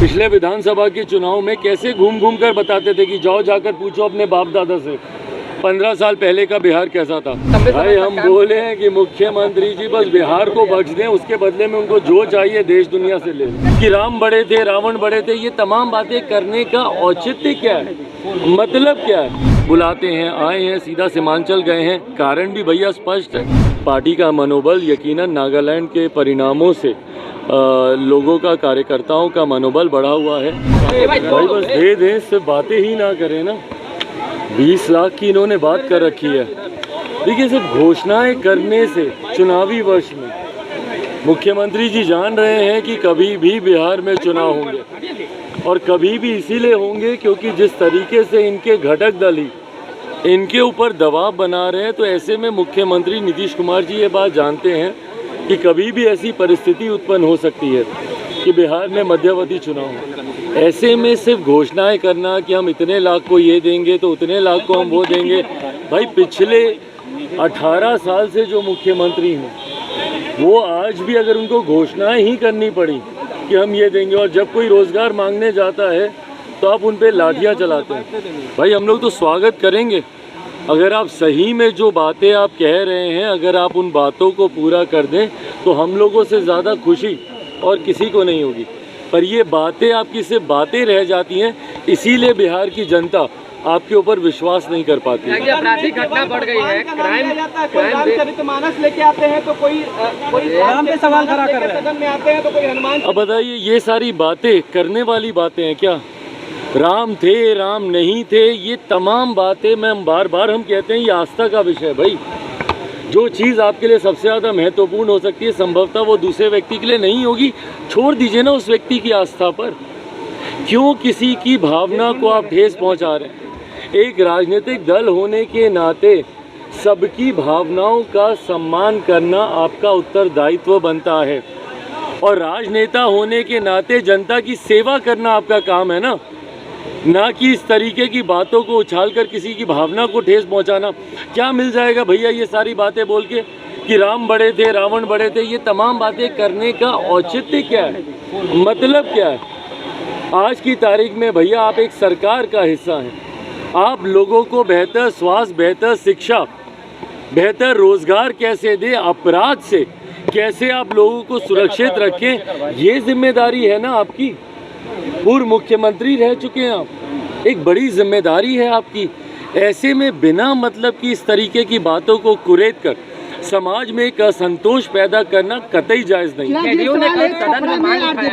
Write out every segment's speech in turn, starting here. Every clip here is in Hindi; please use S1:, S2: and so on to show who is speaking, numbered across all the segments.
S1: पिछले विधानसभा के चुनाव में कैसे घूम घूम कर बताते थे कि जाओ जाकर पूछो अपने बाप दादा से 15 साल पहले का बिहार कैसा था। भाई हम बोले हैं कि मुख्यमंत्री जी बस बिहार को बख्श दें, उसके बदले में उनको जो चाहिए देश दुनिया से ले लें। कि राम बड़े थे, रावण बड़े थे, ये तमाम बातें करने का औचित्य क्या है, मतलब क्या है। बुलाते हैं, आए हैं, सीधा सीमांचल गए हैं, कारण भी भैया स्पष्ट है। पार्टी का मनोबल यकीनन नागालैंड के परिणामों से लोगों का, कार्यकर्ताओं का मनोबल बढ़ा हुआ है। भाई बस दे दें, सिर्फ बातें ही ना करें ना। 20 लाख की इन्होंने बात कर रखी है। देखिए, सिर्फ घोषणाएं करने से चुनावी वर्ष में मुख्यमंत्री जी जान रहे हैं कि कभी भी बिहार में चुनाव होंगे, और कभी भी इसीलिए होंगे क्योंकि जिस तरीके से इनके घटक दल ही इनके ऊपर दबाव बना रहे हैं, तो ऐसे में मुख्यमंत्री नीतीश कुमार जी ये बात जानते हैं कि कभी भी ऐसी परिस्थिति उत्पन्न हो सकती है कि बिहार में मध्यवर्ती चुनाव हो। ऐसे में सिर्फ घोषणाएं करना कि हम इतने लाख को ये देंगे तो उतने लाख को हम वो देंगे, भाई पिछले 18 साल से जो मुख्यमंत्री हैं वो आज भी अगर उनको घोषणाएं ही करनी पड़ी कि हम ये देंगे, और जब कोई रोज़गार मांगने जाता है तो आप उन पे लाठियाँ चलाते हैं। भाई हम लोग तो स्वागत करेंगे अगर आप सही में जो बातें आप कह रहे हैं, अगर आप उन बातों को पूरा कर दें तो हम लोगों से ज़्यादा खुशी और किसी को नहीं होगी। पर ये बातें आपकी सिर्फ बातें रह जाती हैं, इसीलिए बिहार की जनता आपके ऊपर विश्वास नहीं कर पाती है।
S2: आपराधिक घटना बढ़ गई है, रामचरितमानस लेके आते हैं तो कोई राम पे सवाल खड़ा कर रहे हैं, सदन में आते हैं तो कोई हनुमान।
S1: अब बताइए, ये सारी बातें करने वाली बातें हैं क्या? राम थे, राम नहीं थे, ये तमाम बातें मैं बार बार हम कहते हैं ये आस्था का विषय है। भाई जो चीज़ आपके लिए सबसे ज़्यादा महत्वपूर्ण हो सकती है, संभवतः वो दूसरे व्यक्ति के लिए नहीं होगी। छोड़ दीजिए ना उस व्यक्ति की आस्था पर, क्यों किसी की भावना को आप ठेस पहुंचा रहे हैं। एक राजनीतिक दल होने के नाते सबकी भावनाओं का सम्मान करना आपका उत्तरदायित्व बनता है, और राजनेता होने के नाते जनता की सेवा करना आपका काम है ना कि इस तरीके की बातों को उछालकर किसी की भावना को ठेस पहुंचाना। क्या मिल जाएगा भैया ये सारी बातें बोल के कि राम बड़े थे, रावण बड़े थे, ये तमाम बातें करने का औचित्य क्या है, मतलब क्या है। आज की तारीख में भैया आप एक सरकार का हिस्सा हैं, आप लोगों को बेहतर स्वास्थ्य, बेहतर शिक्षा, बेहतर रोजगार कैसे दें, अपराध से कैसे आप लोगों को सुरक्षित रखें, ये जिम्मेदारी है ना आपकी। पूर्व मुख्यमंत्री रह चुके हैं आप, एक बड़ी जिम्मेदारी है आपकी। ऐसे में बिना मतलब की इस तरीके की बातों को कुरेद कर समाज में एक असंतोष पैदा करना कतई जायज़ नहीं।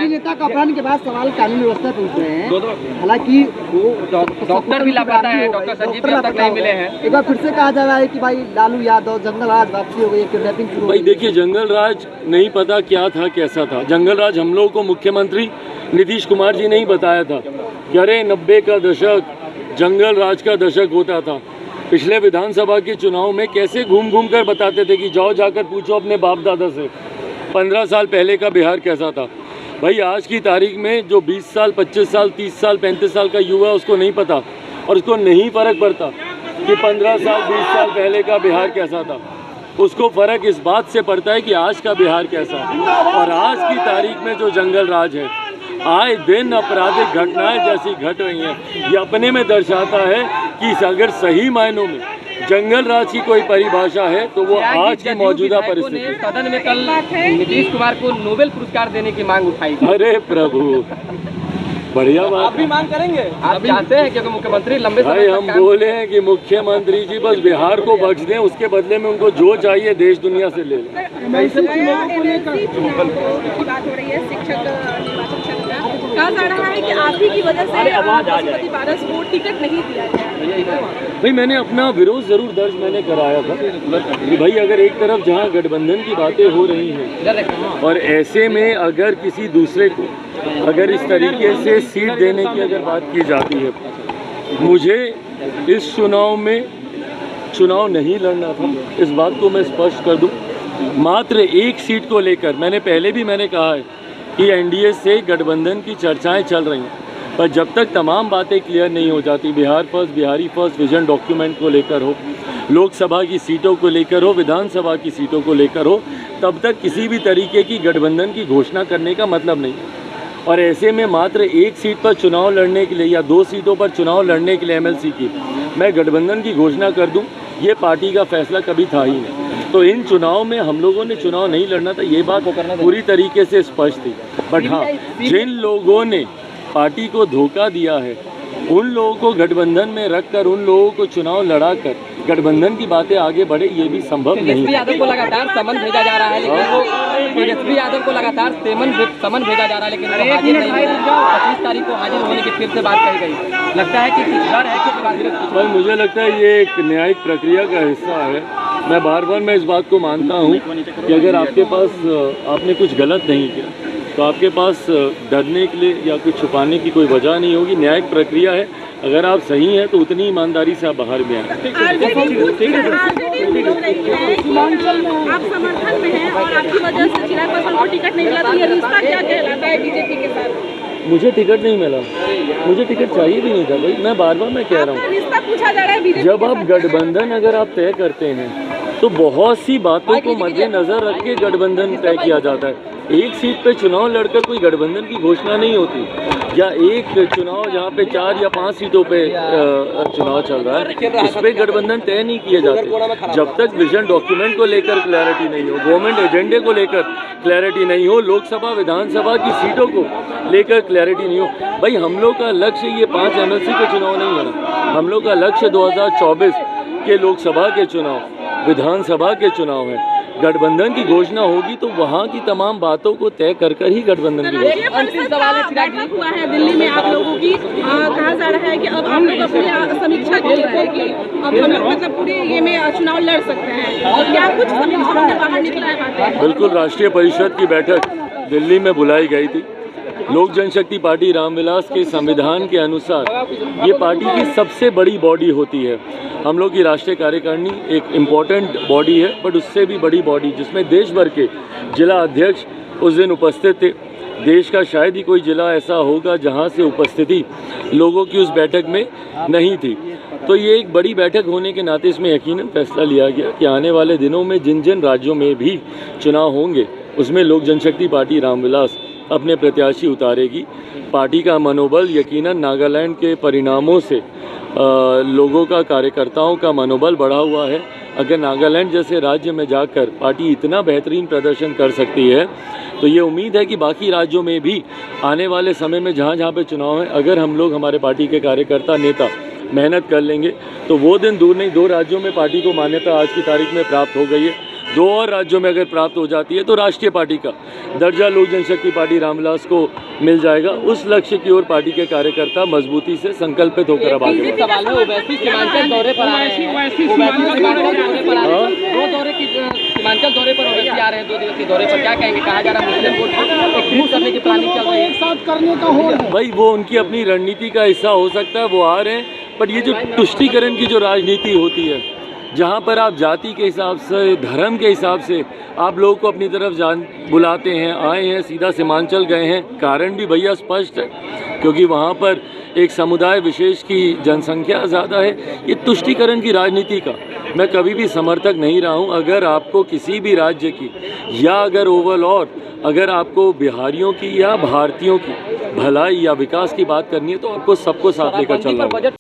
S2: नेता का अपहरण के बाद सवाल कानून व्यवस्था पे उठ रहे हैं, हालांकि वो डॉक्टर भी लापता है, डॉक्टर संजीव भी अब तक नहीं मिले हैं। एक बार फिर से कहा जा रहा है कि भाई लालू यादव, जंगल राज वापसी हो गई, किडनैपिंग शुरू।
S1: भाई देखिए, जंगल राज नहीं पता क्या था, कैसा था। जंगल राज हम लोगों को मुख्यमंत्री नीतीश कुमार जी ने ही बताया था कि अरे 90 का दशक जंगल राज का दशक होता था। पिछले विधानसभा के चुनाव में कैसे घूम घूम कर बताते थे कि जाओ जाकर पूछो अपने बाप दादा से 15 साल पहले का बिहार कैसा था। भाई आज की तारीख में जो 20 साल, 25 साल, 30 साल, 35 साल का युवा, उसको नहीं पता और उसको नहीं फ़र्क पड़ता कि 15 साल, 20 साल पहले का बिहार कैसा था। उसको फ़र्क इस बात से पड़ता है कि आज का बिहार कैसा है। और आज की तारीख में जो जंगल राज है, आए दिन आपराधिक घटनाएं जैसी घट रही हैं, ये अपने में दर्शाता है कि अगर सही मायनों में जंगल राज की कोई परिभाषा है तो वो आज की मौजूदा परिस्थिति।
S2: सदन में कल नीतीश कुमार को नोबेल पुरस्कार देने की मांग उठाई।
S1: अरे प्रभु, बढ़िया बात।
S2: आप भी मांग करेंगे? आप चाहते हैं क्योंकि मुख्यमंत्री लंबे समय
S1: तक हम बोले हैं कि मुख्यमंत्री जी बस बिहार को बख्श दें, उसके बदले में उनको जो चाहिए देश दुनिया से ले लें।
S3: कहा जा रहा है कि आप ही की वजह से पशुपति पारस को टिकट नहीं दिया गया।
S1: भाई मैंने अपना विरोध जरूर दर्ज मैंने कराया था कि भाई अगर एक तरफ जहां गठबंधन की बातें हो रही हैं और ऐसे में अगर किसी दूसरे को अगर इस तरीके से सीट देने की अगर बात की जाती है, मुझे इस चुनाव में चुनाव नहीं लड़ना था, इस बात को मैं स्पष्ट कर दूं। मात्र एक सीट को लेकर मैंने पहले भी कहा है कि एनडीए से गठबंधन की चर्चाएं चल रही हैं, पर जब तक तमाम बातें क्लियर नहीं हो जाती, Bihar first, Bihari first vision document को लेकर हो, लोकसभा की सीटों को लेकर हो, विधानसभा की सीटों को लेकर हो, तब तक किसी भी तरीके की गठबंधन की घोषणा करने का मतलब नहीं। और ऐसे में मात्र एक सीट पर चुनाव लड़ने के लिए या 2 सीटों पर चुनाव लड़ने के लिए एमएलसी की मैं गठबंधन की घोषणा कर दूं, ये पार्टी का फैसला कभी था ही नहीं। तो इन चुनाव में हम लोगों ने चुनाव नहीं लड़ना था, ये बात पूरी तरीके से स्पष्ट थी। बट हाँ, जिन लोगों ने पार्टी को धोखा दिया है, उन लोगों को गठबंधन में रखकर उन लोगों को चुनाव लड़ाकर गठबंधन की बातें आगे बढ़े, ये भी संभव नहीं।
S4: तेजस्वी यादव को लगातार समन भेजा जा रहा है, लेकिन वो तेजस्वी यादव को लगातार समन भेजा जा रहा है, लेकिन वो हाजिर नहीं है। 25 तारीख को हाजिर होने की फिर से बात कही गई। लगता है कि कुछ डर है कि
S1: भाई मुझे लगता है ये एक न्यायिक प्रक्रिया का हिस्सा है। मैं बार बार मैं इस बात को मानता हूँ कि अगर आपके पास आपने कुछ गलत नहीं किया तो आपके पास डरने के लिए या कुछ छुपाने की कोई वजह नहीं होगी। न्यायिक प्रक्रिया है, अगर आप सही हैं तो उतनी ईमानदारी से आप बाहर भी आए।
S3: आप समर्थन में हैं और आपकी वजह से चिराग पासवान को टिकट नहीं मिला, तो ये रिश्ता क्या कहलाता है बीजेपी के साथ?
S1: मुझे टिकट नहीं मिला, मुझे टिकट चाहिए भी नहीं था भाई। मैं बार बार मैं कह रहा हूँ,
S3: रिश्ता पूछा जा रहा है बीजेपी
S1: जब आप गठबंधन अगर आप तय करते हैं तो बहुत सी बातों को मद्देनजर रख के गठबंधन तय किया जाता है। एक सीट पे चुनाव लड़कर कोई गठबंधन की घोषणा नहीं होती, या एक चुनाव जहाँ पे 4 या 5 सीटों पे चुनाव चल रहा है, इस पे गठबंधन तय नहीं किए जाते। जब तक विजन डॉक्यूमेंट को लेकर क्लैरिटी नहीं हो, गवर्नमेंट एजेंडे को लेकर क्लैरिटी नहीं हो, लोकसभा विधानसभा की सीटों को लेकर क्लैरिटी नहीं हो। भाई हम लोग का लक्ष्य ये 5 एमएलसी के चुनाव नहीं है, हम लोग का लक्ष्य 2024 के लोकसभा के चुनाव, विधानसभा के चुनाव है। गठबंधन की घोषणा होगी तो वहाँ की तमाम बातों को तय कर कर ही गठबंधन की घोषणा।
S3: अंतिम सवाल बैठक हुआ है दिल्ली में आप लोगों की, कहा जा रहा है कि अब आप लोग अपनी समीक्षा की है कि अब हम लोग मतलब पूरे ये में चुनाव लड़ सकते हैं, और क्या कुछ समीक्षा में बाहर निकला है बातें?
S1: बिल्कुल, राष्ट्रीय परिषद की बैठक दिल्ली में बुलाई गई थी। लोक जनशक्ति पार्टी रामविलास के संविधान के अनुसार ये पार्टी की सबसे बड़ी बॉडी होती है। हम लोग की राष्ट्रीय कार्यकारिणी एक इम्पॉर्टेंट बॉडी है, बट उससे भी बड़ी बॉडी जिसमें देश भर के जिला अध्यक्ष उस दिन उपस्थित थे। देश का शायद ही कोई जिला ऐसा होगा जहां से उपस्थिति लोगों की उस बैठक में नहीं थी। तो ये एक बड़ी बैठक होने के नाते इसमें यकीनन फैसला लिया गया कि आने वाले दिनों में जिन जिन राज्यों में भी चुनाव होंगे उसमें लोक जनशक्ति पार्टी रामविलास अपने प्रत्याशी उतारेगी। पार्टी का मनोबल यकीनन नागालैंड के परिणामों से लोगों का, कार्यकर्ताओं का मनोबल बढ़ा हुआ है। अगर नागालैंड जैसे राज्य में जाकर पार्टी इतना बेहतरीन प्रदर्शन कर सकती है तो ये उम्मीद है कि बाकी राज्यों में भी आने वाले समय में जहाँ जहाँ पे चुनाव है, अगर हम लोग, हमारे पार्टी के कार्यकर्ता, नेता मेहनत कर लेंगे तो वो दिन दूर नहीं। 2 राज्यों में पार्टी को मान्यता आज की तारीख में प्राप्त हो गई है। 2 और राज्यों में अगर प्राप्त हो जाती है तो राष्ट्रीय पार्टी का दर्जा लोक जनशक्ति पार्टी रामविलास को मिल जाएगा। उस लक्ष्य की ओर पार्टी के कार्यकर्ता मजबूती से संकल्पित होकर अब आगे बढ़ेंगे।
S4: सवाल है, ओवैसी सीमांचल दौरे पर आ रहे हैं, सीमांचल दौरे पर ओवैसी आ रहे हैं, 2 दिवसीय दौरे पर, क्या कहेंगे? कहा जा रहा है मुस्लिम वोट को एक दूर करने की प्लानिंग चल रही है, एक साथ करने का हो रहा है।
S1: भाई वो उनकी अपनी रणनीति का हिस्सा हो सकता है, वो आ रहे हैं, बट ये जो तुष्टीकरण की जो राजनीति होती है, जहाँ पर आप जाति के हिसाब से, धर्म के हिसाब से आप लोगों को अपनी तरफ बुलाते हैं, आए हैं, सीधा सीमांचल गए हैं, कारण भी भैया स्पष्ट है, क्योंकि वहाँ पर एक समुदाय विशेष की जनसंख्या ज़्यादा है। ये तुष्टीकरण की राजनीति का मैं कभी भी समर्थक नहीं रहा हूँ। अगर आपको किसी भी राज्य की, या अगर ओवरऑल अगर आपको बिहारियों की या भारतीयों की भलाई या विकास की बात करनी है तो आपको सबको साथ लेकर चलना है।